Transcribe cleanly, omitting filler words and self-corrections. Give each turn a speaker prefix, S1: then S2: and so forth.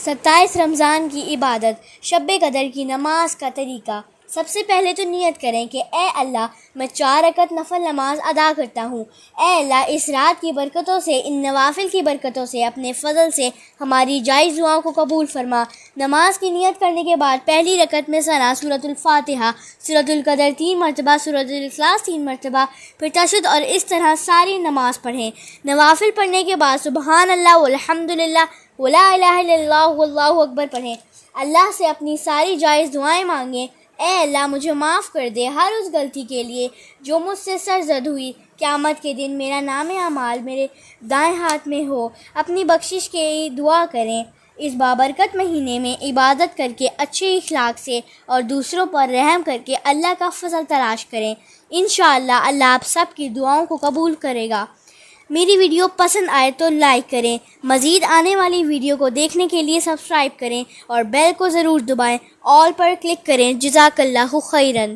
S1: 27 رمضان کی عبادت، شب قدر کی نماز کا طریقہ۔ سب سے پہلے تو نیت کریں کہ اے اللہ، میں 4 رکعت نفل نماز ادا کرتا ہوں۔ اے اللہ، اس رات کی برکتوں سے، ان نوافل کی برکتوں سے، اپنے فضل سے ہماری جائز دعاؤں کو قبول فرما۔ نماز کی نیت کرنے کے بعد پہلی رکعت میں ثنا، سورۃ الفاتحہ، سورۃ القدر 3 مرتبہ، سورۃ الاخلاص 3 مرتبہ، پھر تشہد، اور اس طرح ساری نماز پڑھیں۔ نوافل پڑھنے کے بعد سبحان اللہ والحمد للہ ولا الہ الا اللہ واللہ اکبر پڑھیں۔ اللہ سے اپنی ساری جائز دعائیں مانگیں۔ اے اللہ، مجھے معاف کر دے ہر اس غلطی کے لیے جو مجھ سے سرزد ہوئی۔ قیامت کے دن میرا نام اعمال میرے دائیں ہاتھ میں ہو۔ اپنی بخشش کی دعا کریں۔ اس بابرکت مہینے میں عبادت کر کے، اچھے اخلاق سے اور دوسروں پر رحم کر کے اللہ کا فضل تلاش کریں۔ انشاءاللہ اللہ آپ سب کی دعاؤں کو قبول کرے گا۔ میری ویڈیو پسند آئے تو لائک کریں۔ مزید آنے والی ویڈیو کو دیکھنے کے لیے سبسکرائب کریں اور بیل کو ضرور دبائیں۔ آل پر کلک کریں۔ جزاک اللہ خیراً۔